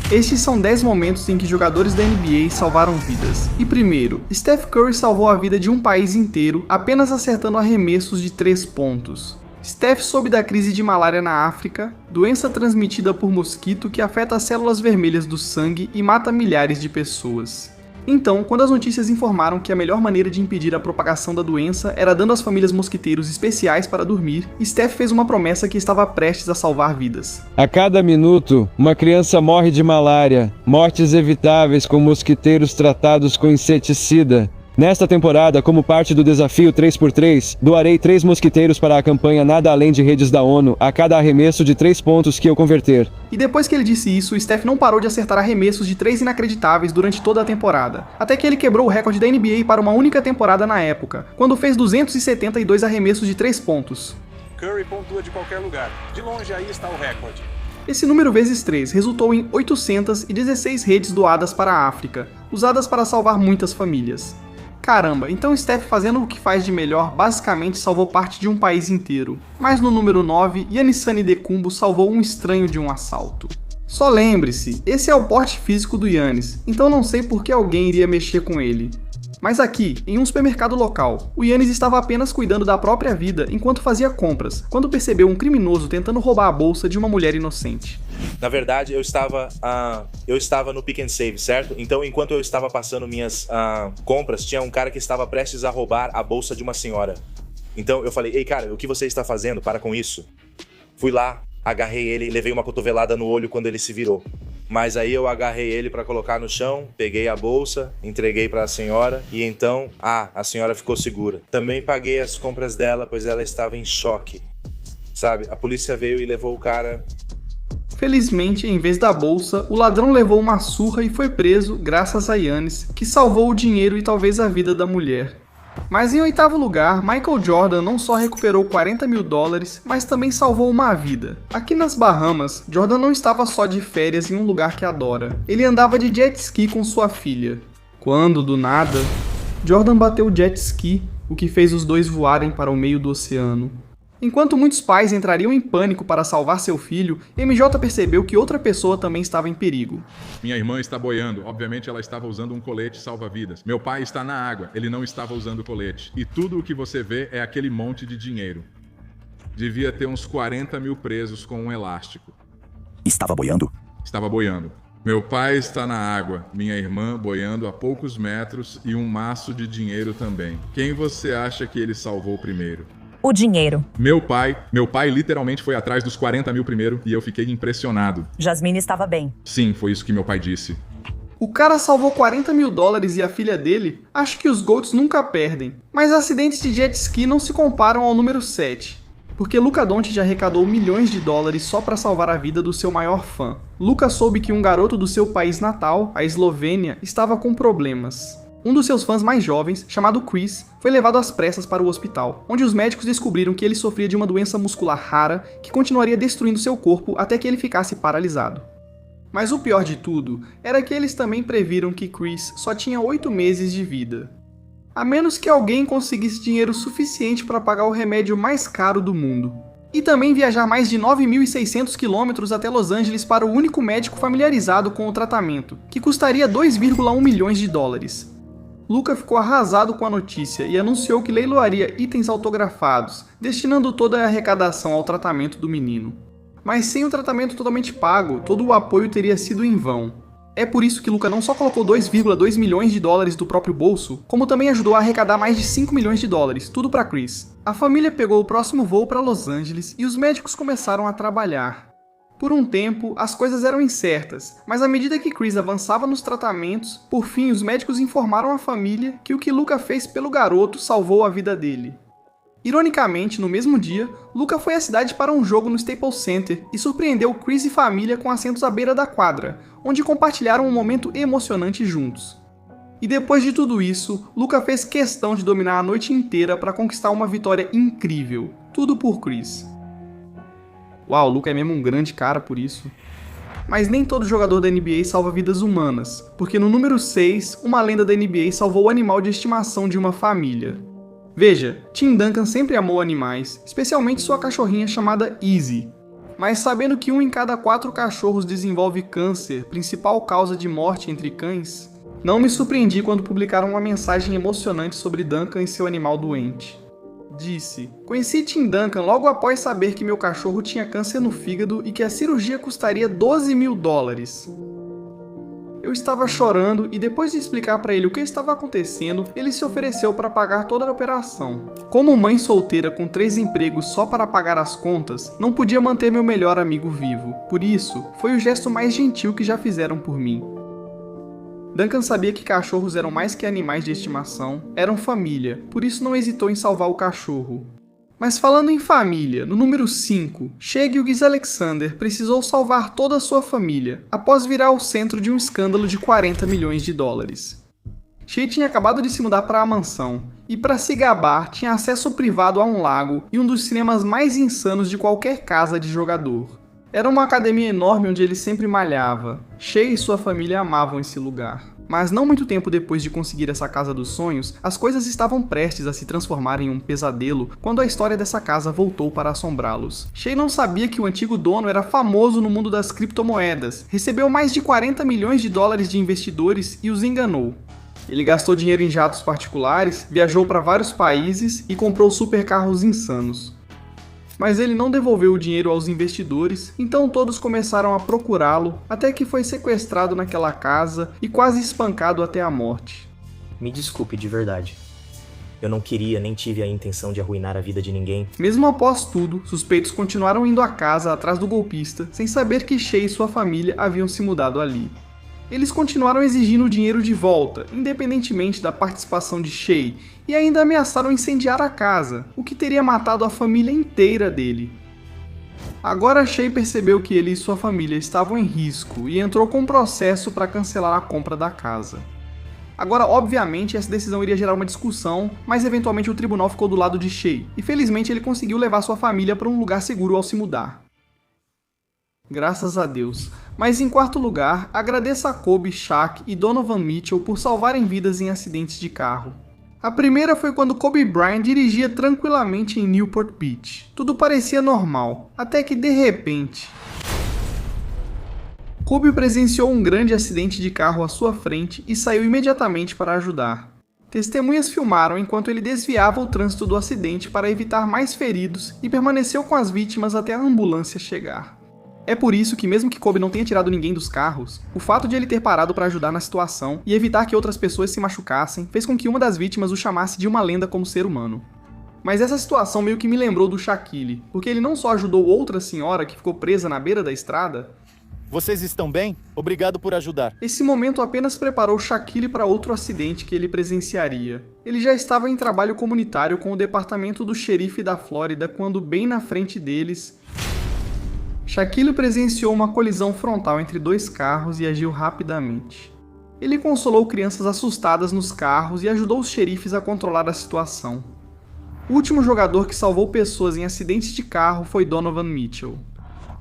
Estes são 10 momentos em que jogadores da NBA salvaram vidas. E primeiro, Steph Curry salvou a vida de um país inteiro apenas acertando arremessos de 3 pontos. Steph soube da crise de malária na África, doença transmitida por mosquito que afeta as células vermelhas do sangue e mata milhares de pessoas. Então, quando as notícias informaram que a melhor maneira de impedir a propagação da doença era dando às famílias mosquiteiros especiais para dormir, Steph fez uma promessa que estava prestes a salvar vidas. A cada minuto, uma criança morre de malária, mortes evitáveis com mosquiteiros tratados com inseticida. Nesta temporada, como parte do desafio 3x3, doarei 3 mosquiteiros para a campanha Nada Além de Redes da ONU a cada arremesso de 3 pontos que eu converter. E depois que ele disse isso, Steph não parou de acertar arremessos de 3 inacreditáveis durante toda a temporada, até que ele quebrou o recorde da NBA para uma única temporada na época, quando fez 272 arremessos de 3 pontos. Curry pontua de qualquer lugar. De longe aí está o recorde. Esse número vezes 3 resultou em 816 redes doadas para a África, usadas para salvar muitas famílias. Caramba, então Steph, fazendo o que faz de melhor, basicamente salvou parte de um país inteiro. Mas no número 9, Giannis Antetokounmpo salvou um estranho de um assalto. Só lembre-se, esse é o porte físico do Giannis, então não sei por que alguém iria mexer com ele. Mas aqui, em um supermercado local, o Giannis estava apenas cuidando da própria vida enquanto fazia compras, quando percebeu um criminoso tentando roubar a bolsa de uma mulher inocente. Na verdade, eu estava no Pick and Save, certo? Então, enquanto eu estava passando minhas compras, tinha um cara que estava prestes a roubar a bolsa de uma senhora. Então, eu falei, ei cara, o que você está fazendo? Para com isso. Fui lá, agarrei ele e levei uma cotovelada no olho quando ele se virou. Mas aí eu agarrei ele para colocar no chão, peguei a bolsa, entreguei para a senhora e então, a senhora ficou segura. Também paguei as compras dela, pois ela estava em choque. Sabe, a polícia veio e levou o cara. Felizmente, em vez da bolsa, o ladrão levou uma surra e foi preso graças a Giannis, que salvou o dinheiro e talvez a vida da mulher. Mas em 8º lugar, Michael Jordan não só recuperou 40 mil dólares, mas também salvou uma vida. Aqui nas Bahamas, Jordan não estava só de férias em um lugar que adora. Ele andava de jet ski com sua filha. Quando, do nada, Jordan bateu o jet ski, o que fez os dois voarem para o meio do oceano. Enquanto muitos pais entrariam em pânico para salvar seu filho, MJ percebeu que outra pessoa também estava em perigo. Minha irmã está boiando. Obviamente ela estava usando um colete salva-vidas. Meu pai está na água. Ele não estava usando colete. E tudo o que você vê é aquele monte de dinheiro. Devia ter uns 40 mil presos com um elástico. Estava boiando? Estava boiando. Meu pai está na água. Minha irmã boiando a poucos metros e um maço de dinheiro também. Quem você acha que ele salvou primeiro? O dinheiro. Meu pai literalmente foi atrás dos 40 mil primeiro e eu fiquei impressionado. Jasmine estava bem. Sim, foi isso que meu pai disse. O cara salvou 40 mil dólares e a filha dele? Acho que os GOATs nunca perdem. Mas acidentes de jet ski não se comparam ao número 7. Porque Luka Doncic arrecadou milhões de dólares só para salvar a vida do seu maior fã. Luka soube que um garoto do seu país natal, a Eslovênia, estava com problemas. Um dos seus fãs mais jovens, chamado Chris, foi levado às pressas para o hospital, onde os médicos descobriram que ele sofria de uma doença muscular rara que continuaria destruindo seu corpo até que ele ficasse paralisado. Mas o pior de tudo era que eles também previram que Chris só tinha 8 meses de vida. A menos que alguém conseguisse dinheiro suficiente para pagar o remédio mais caro do mundo. E também viajar mais de 9.600 quilômetros até Los Angeles para o único médico familiarizado com o tratamento, que custaria 2,1 milhões de dólares. Luka ficou arrasado com a notícia e anunciou que leiloaria itens autografados, destinando toda a arrecadação ao tratamento do menino. Mas sem o tratamento totalmente pago, todo o apoio teria sido em vão. É por isso que Luka não só colocou 2,2 milhões de dólares do próprio bolso, como também ajudou a arrecadar mais de 5 milhões de dólares, tudo para Chris. A família pegou o próximo voo para Los Angeles e os médicos começaram a trabalhar. Por um tempo, as coisas eram incertas, mas à medida que Chris avançava nos tratamentos, por fim os médicos informaram à família que o que Luka fez pelo garoto salvou a vida dele. Ironicamente, no mesmo dia, Luka foi à cidade para um jogo no Staples Center e surpreendeu Chris e família com assentos à beira da quadra, onde compartilharam um momento emocionante juntos. E depois de tudo isso, Luka fez questão de dominar a noite inteira para conquistar uma vitória incrível, tudo por Chris. Uau, o Luka é mesmo um grande cara por isso. Mas nem todo jogador da NBA salva vidas humanas, porque no número 6, uma lenda da NBA salvou o animal de estimação de uma família. Veja, Tim Duncan sempre amou animais, especialmente sua cachorrinha chamada Izzy. Mas sabendo que 1 em cada 4 cachorros desenvolve câncer, principal causa de morte entre cães, não me surpreendi quando publicaram uma mensagem emocionante sobre Duncan e seu animal doente. Disse: "Conheci Tim Duncan logo após saber que meu cachorro tinha câncer no fígado e que a cirurgia custaria $12.000. Eu estava chorando e depois de explicar para ele o que estava acontecendo, ele se ofereceu para pagar toda a operação. Como mãe solteira com 3 empregos só para pagar as contas, não podia manter meu melhor amigo vivo. Por isso, foi o gesto mais gentil que já fizeram por mim." Duncan sabia que cachorros eram mais que animais de estimação, eram família, por isso não hesitou em salvar o cachorro. Mas falando em família, no número 5, Shea Gilgeous-Alexander precisou salvar toda a sua família, após virar o centro de um escândalo de $40 milhões. Shea tinha acabado de se mudar para a mansão, e para se gabar tinha acesso privado a um lago e um dos cinemas mais insanos de qualquer casa de jogador. Era uma academia enorme onde ele sempre malhava. Shea e sua família amavam esse lugar. Mas não muito tempo depois de conseguir essa casa dos sonhos, as coisas estavam prestes a se transformar em um pesadelo quando a história dessa casa voltou para assombrá-los. Shea não sabia que o antigo dono era famoso no mundo das criptomoedas, recebeu mais de $40 milhões de investidores e os enganou. Ele gastou dinheiro em jatos particulares, viajou para vários países e comprou supercarros insanos. Mas ele não devolveu o dinheiro aos investidores, então todos começaram a procurá-lo, até que foi sequestrado naquela casa e quase espancado até a morte. Me desculpe de verdade. Eu não queria nem tive a intenção de arruinar a vida de ninguém. Mesmo após tudo, suspeitos continuaram indo à casa atrás do golpista, sem saber que Shea e sua família haviam se mudado ali. Eles continuaram exigindo o dinheiro de volta, independentemente da participação de Shea, e ainda ameaçaram incendiar a casa, o que teria matado a família inteira dele. Agora Shea percebeu que ele e sua família estavam em risco e entrou com um processo para cancelar a compra da casa. Agora, obviamente, essa decisão iria gerar uma discussão, mas eventualmente o tribunal ficou do lado de Shea, e felizmente ele conseguiu levar sua família para um lugar seguro ao se mudar. Graças a Deus. Mas em quarto lugar, agradeça a Kobe, Shaq e Donovan Mitchell por salvarem vidas em acidentes de carro. A primeira foi quando Kobe Bryant dirigia tranquilamente em Newport Beach. Tudo parecia normal, até que de repente... Kobe presenciou um grande acidente de carro à sua frente e saiu imediatamente para ajudar. Testemunhas filmaram enquanto ele desviava o trânsito do acidente para evitar mais feridos e permaneceu com as vítimas até a ambulância chegar. É por isso que, mesmo que Kobe não tenha tirado ninguém dos carros, o fato de ele ter parado para ajudar na situação e evitar que outras pessoas se machucassem fez com que uma das vítimas o chamasse de uma lenda como ser humano. Mas essa situação meio que me lembrou do Shaquille, porque ele não só ajudou outra senhora que ficou presa na beira da estrada. Vocês estão bem? Obrigado por ajudar. Esse momento apenas preparou Shaquille para outro acidente que ele presenciaria. Ele já estava em trabalho comunitário com o departamento do xerife da Flórida quando, bem na frente deles, Shaquille presenciou uma colisão frontal entre 2 carros e agiu rapidamente. Ele consolou crianças assustadas nos carros e ajudou os xerifes a controlar a situação. O último jogador que salvou pessoas em acidentes de carro foi Donovan Mitchell.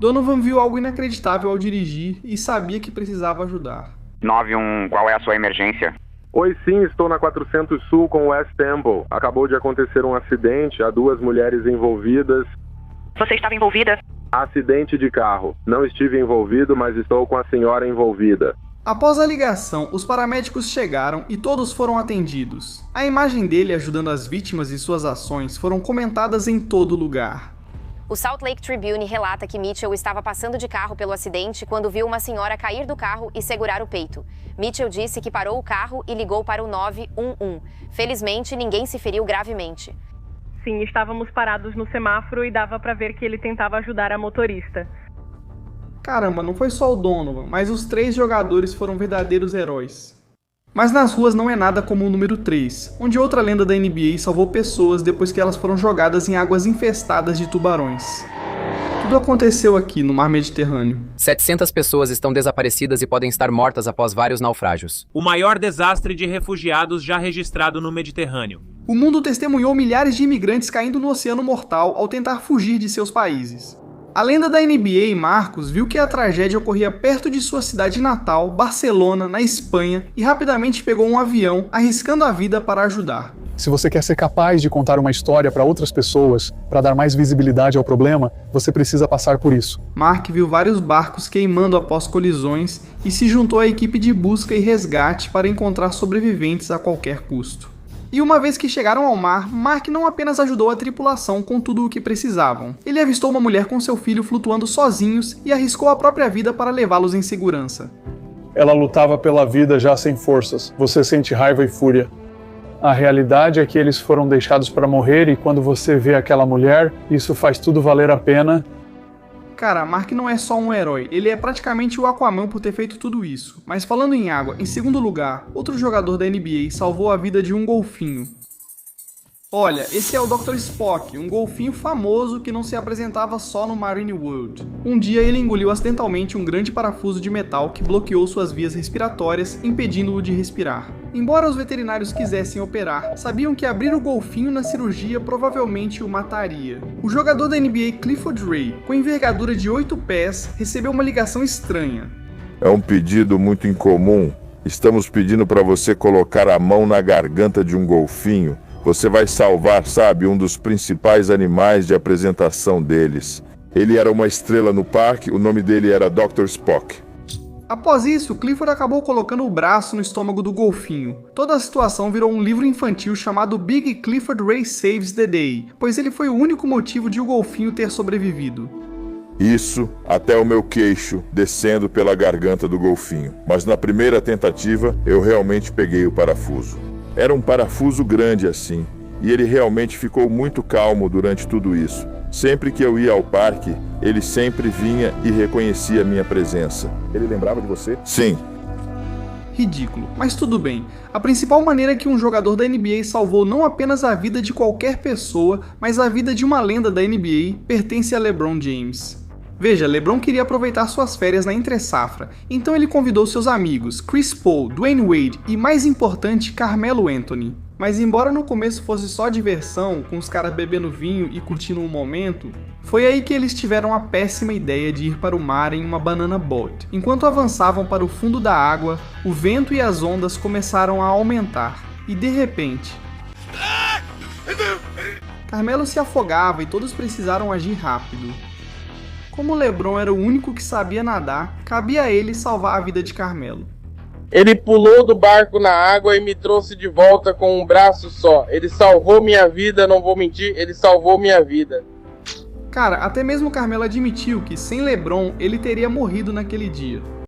Donovan viu algo inacreditável ao dirigir e sabia que precisava ajudar. 91, qual é a sua emergência? Oi, sim, estou na 400 Sul com West Temple. Acabou de acontecer um acidente, há 2 mulheres envolvidas. Você estava envolvida? Acidente de carro. Não estive envolvido, mas estou com a senhora envolvida. Após a ligação, os paramédicos chegaram e todos foram atendidos. A imagem dele ajudando as vítimas e suas ações foram comentadas em todo lugar. O Salt Lake Tribune relata que Mitchell estava passando de carro pelo acidente quando viu uma senhora cair do carro e segurar o peito. Mitchell disse que parou o carro e ligou para o 911. Felizmente, ninguém se feriu gravemente. Sim, estávamos parados no semáforo e dava para ver que ele tentava ajudar a motorista. Caramba, não foi só o Donovan, mas os 3 jogadores foram verdadeiros heróis. Mas nas ruas não é nada como o número 3, onde outra lenda da NBA salvou pessoas depois que elas foram jogadas em águas infestadas de tubarões. Tudo aconteceu aqui, no mar Mediterrâneo. 700 pessoas estão desaparecidas e podem estar mortas após vários naufrágios. O maior desastre de refugiados já registrado no Mediterrâneo. O mundo testemunhou milhares de imigrantes caindo no Oceano Mortal ao tentar fugir de seus países. A lenda da NBA, Marcos, viu que a tragédia ocorria perto de sua cidade natal, Barcelona, na Espanha, e rapidamente pegou um avião, arriscando a vida para ajudar. Se você quer ser capaz de contar uma história para outras pessoas, para dar mais visibilidade ao problema, você precisa passar por isso. Mark viu vários barcos queimando após colisões e se juntou à equipe de busca e resgate para encontrar sobreviventes a qualquer custo. E uma vez que chegaram ao mar, Mark não apenas ajudou a tripulação com tudo o que precisavam. Ele avistou uma mulher com seu filho flutuando sozinhos e arriscou a própria vida para levá-los em segurança. Ela lutava pela vida já sem forças. Você sente raiva e fúria. A realidade é que eles foram deixados para morrer e quando você vê aquela mulher, isso faz tudo valer a pena. Cara, Mark não é só um herói, ele é praticamente o Aquaman por ter feito tudo isso. Mas falando em água, em segundo lugar, outro jogador da NBA salvou a vida de um golfinho. Olha, esse é o Dr. Spock, um golfinho famoso que não se apresentava só no Marine World. Um dia ele engoliu acidentalmente um grande parafuso de metal que bloqueou suas vias respiratórias, impedindo-o de respirar. Embora os veterinários quisessem operar, sabiam que abrir o golfinho na cirurgia provavelmente o mataria. O jogador da NBA Clifford Ray, com envergadura de 8 pés, recebeu uma ligação estranha. É um pedido muito incomum. Estamos pedindo para você colocar a mão na garganta de um golfinho. Você vai salvar, sabe, um dos principais animais de apresentação deles. Ele era uma estrela no parque, o nome dele era Dr. Spock. Após isso, Clifford acabou colocando o braço no estômago do golfinho. Toda a situação virou um livro infantil chamado Big Clifford Ray Saves the Day, pois ele foi o único motivo de o golfinho ter sobrevivido. Isso até o meu queixo descendo pela garganta do golfinho. Mas na primeira tentativa, eu realmente peguei o parafuso. Era um parafuso grande assim, e ele realmente ficou muito calmo durante tudo isso. Sempre que eu ia ao parque, ele sempre vinha e reconhecia minha presença. Ele lembrava de você? Sim. Ridículo, mas tudo bem. A principal maneira que um jogador da NBA salvou não apenas a vida de qualquer pessoa, mas a vida de uma lenda da NBA, pertence a LeBron James. Veja, LeBron queria aproveitar suas férias na entre-safra, então ele convidou seus amigos Chris Paul, Dwayne Wade e, mais importante, Carmelo Anthony. Mas embora no começo fosse só diversão, com os caras bebendo vinho e curtindo um momento, foi aí que eles tiveram a péssima ideia de ir para o mar em uma banana boat. Enquanto avançavam para o fundo da água, o vento e as ondas começaram a aumentar, e de repente... Carmelo se afogava e todos precisaram agir rápido. Como LeBron era o único que sabia nadar, cabia a ele salvar a vida de Carmelo. Ele pulou do barco na água e me trouxe de volta com um braço só. Ele salvou minha vida, não vou mentir, ele salvou minha vida. Cara, até mesmo Carmelo admitiu que sem LeBron ele teria morrido naquele dia.